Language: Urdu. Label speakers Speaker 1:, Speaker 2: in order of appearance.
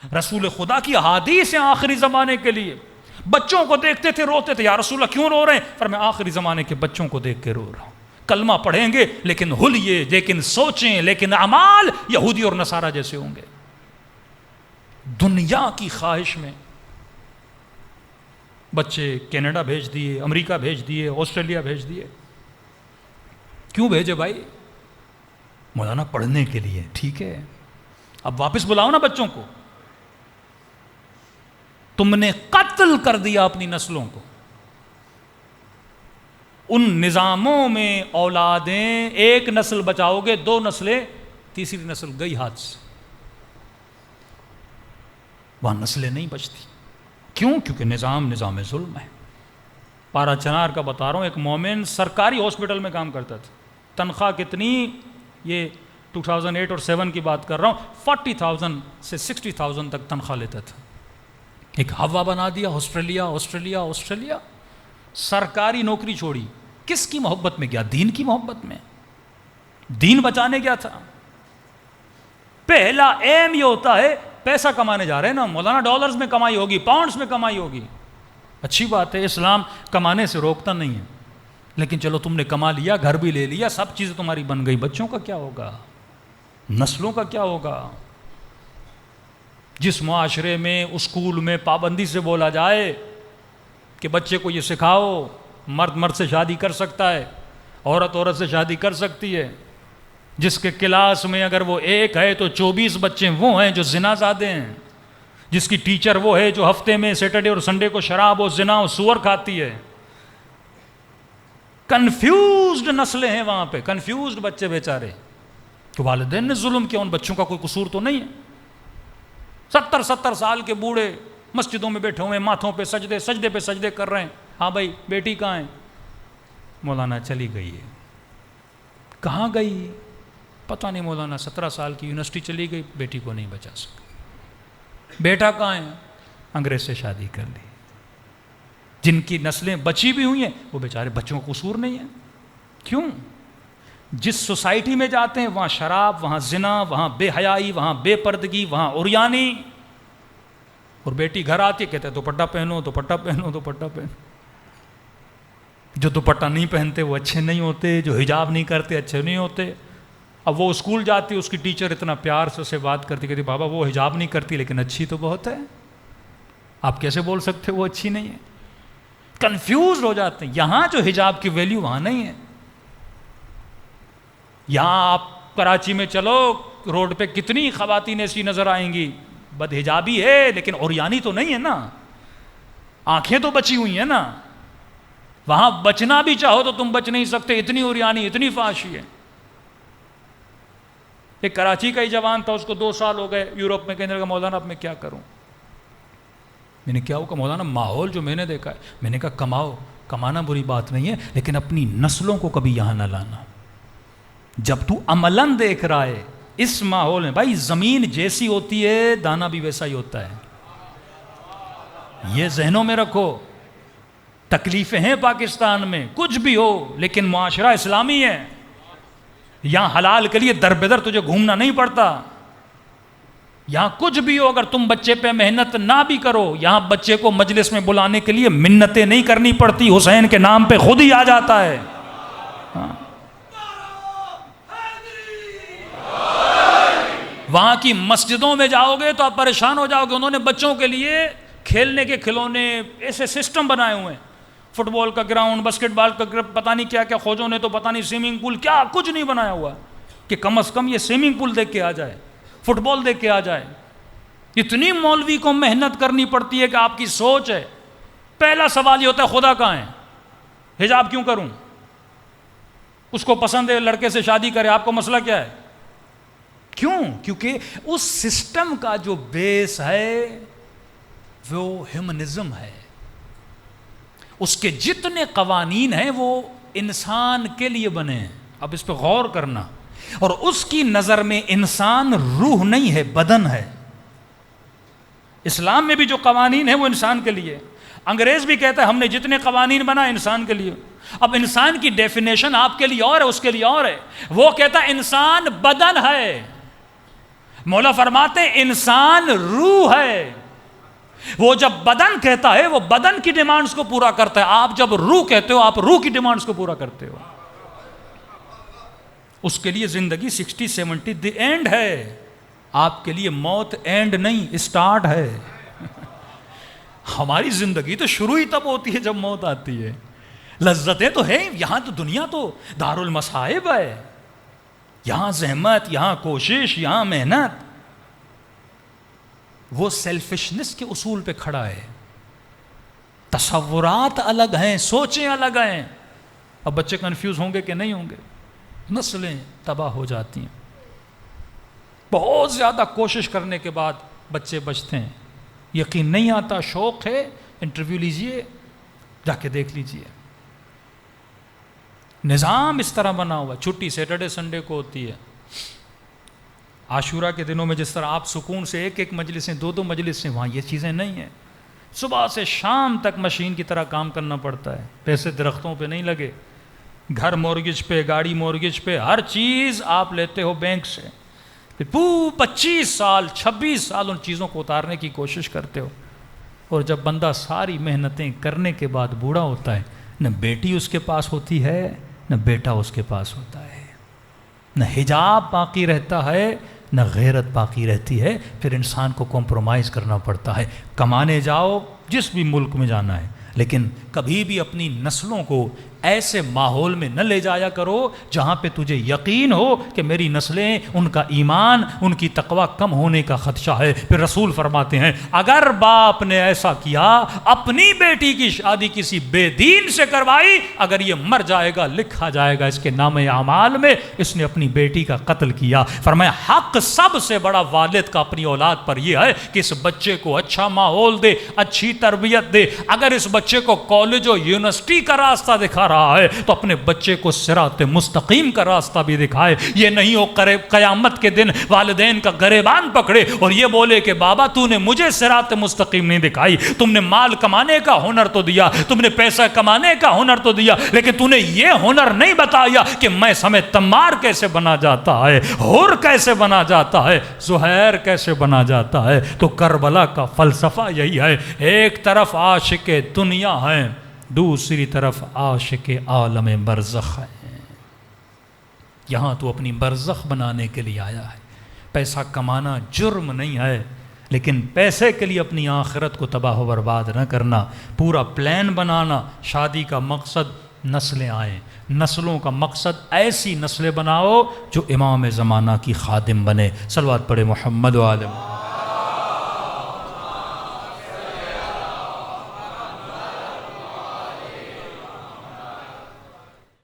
Speaker 1: رسول خدا کی احادیث ہیں آخری زمانے کے لیے. بچوں کو دیکھتے تھے روتے تھے, یا رسول اللہ کیوں رو رہے ہیں؟ فرمایا آخری زمانے کے بچوں کو دیکھ کے رو رہا ہوں. کلمہ پڑھیں گے لیکن حلیے, لیکن سوچیں, لیکن اعمال یہودی اور نصارہ جیسے ہوں گے. دنیا کی خواہش میں بچے کینیڈا بھیج دیے, امریکہ بھیج دیے, آسٹریلیا بھیج دیے. کیوں بھیجے بھائی؟ مولانا پڑھنے کے لیے. ٹھیک ہے, اب واپس بلاؤ نا بچوں کو. تم نے قتل کر دیا اپنی نسلوں کو. ان نظاموں میں اولادیں, ایک نسل بچاؤ گے, 2 نسلیں, تیسری نسل گئی ہاتھ سے. وہاں نسلیں نہیں بچتی. کیوں؟ کیونکہ نظام ظلم ہے. پارا چنار کا بتا رہا ہوں, ایک مومن سرکاری ہاسپٹل میں کام کرتا تھا. تنخواہ کتنی؟ یہ 2008 اور 7 کی بات کر رہا ہوں, 40,000 سے 60,000 تک تنخواہ لیتا تھا. ایک ہوا بنا دیا آسٹریلیا آسٹریلیا آسٹریلیا. سرکاری نوکری چھوڑی. کس کی محبت میں گیا؟ دین کی محبت میں. دین بچانے گیا تھا. پہلا ایم یہ ہوتا ہے, پیسہ کمانے جا رہے ہیں نا مولانا, ڈالرز میں کمائی ہوگی, پاؤنڈز میں کمائی ہوگی. اچھی بات ہے, اسلام کمانے سے روکتا نہیں ہے, لیکن چلو تم نے کما لیا, گھر بھی لے لیا, سب چیزیں تمہاری بن گئی, بچوں کا کیا ہوگا؟ نسلوں کا کیا ہوگا؟ جس معاشرے میں اسکول میں پابندی سے بولا جائے کہ بچے کو یہ سکھاؤ, مرد مرد سے شادی کر سکتا ہے, عورت عورت سے شادی کر سکتی ہے, جس کے کلاس میں اگر وہ 1 ہے تو 24 بچے وہ ہیں جو زنا زادے ہیں, جس کی ٹیچر وہ ہے جو ہفتے میں سیٹرڈے اور سنڈے کو شراب اور زنا اور سور کھاتی ہے. کنفیوزڈ نسلیں ہیں وہاں پہ, کنفیوزڈ بچے بیچارے. تو والدین نے ظلم کیا, ان بچوں کا کوئی قصور تو نہیں ہے. 70 سال کے بوڑھے مسجدوں میں بیٹھے ہوئے ہیں, ماتھوں پہ سجدے پہ سجدے کر رہے ہیں. ہاں بھائی بیٹی کہاں ہے؟ مولانا چلی گئی ہے. کہاں گئی؟ پتہ نہیں مولانا, 17 سال کی یونیورسٹی چلی گئی, بیٹی کو نہیں بچا سکا. بیٹا کہاں ہے؟ انگریز سے شادی کر لی. جن کی نسلیں بچی بھی ہوئی ہیں وہ بیچارے بچوں کو قصور نہیں ہے. کیوں؟ جس سوسائٹی میں جاتے ہیں وہاں شراب, وہاں زنا, وہاں بے حیائی, وہاں بے پردگی, وہاں عریانی. اور بیٹی گھر آتی ہے, کہتے ہیں دوپٹہ پہنو دوپٹہ پہنو دوپٹہ پہنو. جو دوپٹہ نہیں پہنتے وہ اچھے نہیں ہوتے, جو حجاب نہیں کرتے اچھے نہیں ہوتے. اب وہ اسکول جاتی, اس کی ٹیچر اتنا پیار سے اسے بات کرتی, کہتی بابا وہ حجاب نہیں کرتی لیکن اچھی تو بہت ہے. آپ کیسے بول سکتے وہ اچھی نہیں ہے؟ کنفیوز ہو جاتے ہیں. یہاں جو حجاب کی ویلیو وہاں نہیں ہے. یہاں آپ کراچی میں چلو, روڈ پہ کتنی خواتین ایسی نظر آئیں گی, بد حجابی ہے لیکن عریانی تو نہیں ہے نا, آنکھیں تو بچی ہوئی ہیں نا. وہاں بچنا بھی چاہو تو تم بچ نہیں سکتے, اتنی عریانی, اتنی فحاشی ہے. ایک کراچی کا ہی جوان تھا, اس کو 2 سال ہو گئے یورپ میں, کہنے لگا مولانا اب میں کیا کروں. میں نے کیا ہوگا مولانا؟ ماحول جو میں نے دیکھا ہے. میں نے کہا کماؤ, کمانا بری بات نہیں ہے, لیکن اپنی نسلوں کو کبھی یہاں نہ لانا. جب تو عملاً دیکھ رہا ہے اس ماحول میں, بھائی زمین جیسی ہوتی ہے دانا بھی ویسا ہی ہوتا ہے, یہ ذہنوں میں رکھو. تکلیفیں ہیں پاکستان میں, کچھ بھی ہو, لیکن معاشرہ اسلامی ہے. یہاں حلال کے لیے در بدر تجھے گھومنا نہیں پڑتا. یہاں کچھ بھی ہو, اگر تم بچے پہ محنت نہ بھی کرو, یہاں بچے کو مجلس میں بلانے کے لیے منتیں نہیں کرنی پڑتی, حسین کے نام پہ خود ہی آ جاتا ہے. ہاں. وہاں کی مسجدوں میں جاؤ گے تو آپ پریشان ہو جاؤ گے. انہوں نے بچوں کے لیے کھیلنے کے کھلونے ایسے سسٹم بنائے ہوئے ہیں, فٹ بال کا گراؤنڈ, باسکٹ بال کا گراؤنڈ, پتہ نہیں کیا کیا. خوجوں نے تو پتہ نہیں سوئمنگ پول کیا کچھ نہیں بنایا ہوا کہ کم از کم یہ سوئمنگ پول دیکھ کے آ جائے, فٹ بال دیکھ کے آ جائے. اتنی مولوی کو محنت کرنی پڑتی ہے کہ آپ کی سوچ ہے. پہلا سوال یہ ہوتا ہے خدا کہاں ہے؟ حجاب کیوں کروں؟ اس کو پسند ہے لڑکے سے شادی کرے, آپ کو مسئلہ کیا ہے؟ کیوں؟ کیونکہ اس سسٹم کا جو بیس ہے وہ ہیومنزم ہے. اس کے جتنے قوانین ہیں وہ انسان کے لیے بنے ہیں. اب اس پہ غور کرنا. اور اس کی نظر میں انسان روح نہیں ہے, بدن ہے. اسلام میں بھی جو قوانین ہیں وہ انسان کے لیے. انگریز بھی کہتا ہے ہم نے جتنے قوانین بنائے انسان کے لیے. اب انسان کی ڈیفینیشن آپ کے لیے اور ہے, اس کے لیے اور ہے. وہ کہتا ہے انسان بدن ہے, مولا فرماتے ہیں انسان روح ہے، وہ جب بدن کہتا ہے وہ بدن کی ڈیمانڈز کو پورا کرتا ہے، آپ جب روح کہتے ہو آپ روح کی ڈیمانڈز کو پورا کرتے ہو۔ اس کے لیے زندگی 60-70 دی اینڈ ہے، آپ کے لیے موت اینڈ نہیں اسٹارٹ ہے۔ ہماری زندگی تو شروع ہی تب ہوتی ہے جب موت آتی ہے۔ لذتیں تو ہیں یہاں، تو دنیا تو دار المصائب ہے، یہاں زحمت، یہاں کوشش، یہاں محنت۔ وہ سیلفشنس کے اصول پہ کھڑا ہے، تصورات الگ ہیں، سوچیں الگ ہیں۔ اب بچے کنفیوز ہوں گے کہ نہیں ہوں گے؟ نسلیں تباہ ہو جاتی ہیں، بہت زیادہ کوشش کرنے کے بعد بچے بچتے ہیں۔ یقین نہیں آتا، شوق ہے، انٹرویو لیجئے، جا کے دیکھ لیجئے۔ نظام اس طرح بنا ہوا، چھٹی سیٹرڈے سنڈے کو ہوتی ہے۔ عاشورہ کے دنوں میں جس طرح آپ سکون سے ایک مجلسیں، دو مجلسیں، وہاں یہ چیزیں نہیں ہیں۔ صبح سے شام تک مشین کی طرح کام کرنا پڑتا ہے، پیسے درختوں پہ نہیں لگے، گھر مورگیج پہ، گاڑی مورگیج پہ، ہر چیز آپ لیتے ہو بینک سے، پھر 25 سال 26 سال ان چیزوں کو اتارنے کی کوشش کرتے ہو، اور جب بندہ ساری محنتیں کرنے کے بعد بوڑھا ہوتا ہے، نہ بیٹی اس کے پاس ہوتی ہے نہ بیٹا اس کے پاس ہوتا ہے، نہ حجاب باقی رہتا ہے نہ غیرت باقی رہتی ہے، پھر انسان کو کمپرومائز کرنا پڑتا ہے۔ کمانے جاؤ جس بھی ملک میں جانا ہے، لیکن کبھی بھی اپنی نسلوں کو ایسے ماحول میں نہ لے جایا کرو جہاں پہ تجھے یقین ہو کہ میری نسلیں، ان کا ایمان، ان کی تقوی کم ہونے کا خدشہ ہے۔ پھر رسول فرماتے ہیں اگر باپ نے ایسا کیا، اپنی بیٹی کی شادی کسی بے دین سے کروائی، اگر یہ مر جائے گا لکھا جائے گا اس کے نام اعمال میں اس نے اپنی بیٹی کا قتل کیا۔ فرمایا حق سب سے بڑا والد کا اپنی اولاد پر یہ ہے کہ اس بچے کو اچھا ماحول دے، اچھی تربیت دے۔ اگر اس بچے کو کالج و یونیورسٹی کا راستہ دکھا رہا ہے تو اپنے بچے کو صراط مستقیم کا راستہ بھی دکھائے۔ یہ نہیں ہو قیامت کے دن والدین کا گریبان پکڑے اور یہ بولے کہ بابا تو نے مجھے صراط مستقیم نہیں دکھائی، تم نے مال کمانے کا ہنر تو دیا، تم نے پیسہ کمانے کا ہنر تو دیا، لیکن تو نے یہ ہنر نہیں بتایا کہ میں سمیت تمار کیسے بنا جاتا ہے، حر کیسے بنا جاتا ہے، زہیر کیسے بنا جاتا ہے۔ تو کربلا کا فلسفہ یہی ہے، ایک طرف عاشق دنیا ہے، دوسری طرف عاشق عالم برزخ ہے۔ یہاں تو اپنی برزخ بنانے کے لیے آیا ہے۔ پیسہ کمانا جرم نہیں ہے، لیکن پیسے کے لیے اپنی آخرت کو تباہ و برباد نہ کرنا۔ پورا پلان بنانا، شادی کا مقصد نسلیں آئیں، نسلوں کا مقصد ایسی نسلیں بناؤ جو امام زمانہ کی خادم بنے۔ صلوات پڑھے محمد و آل محمد۔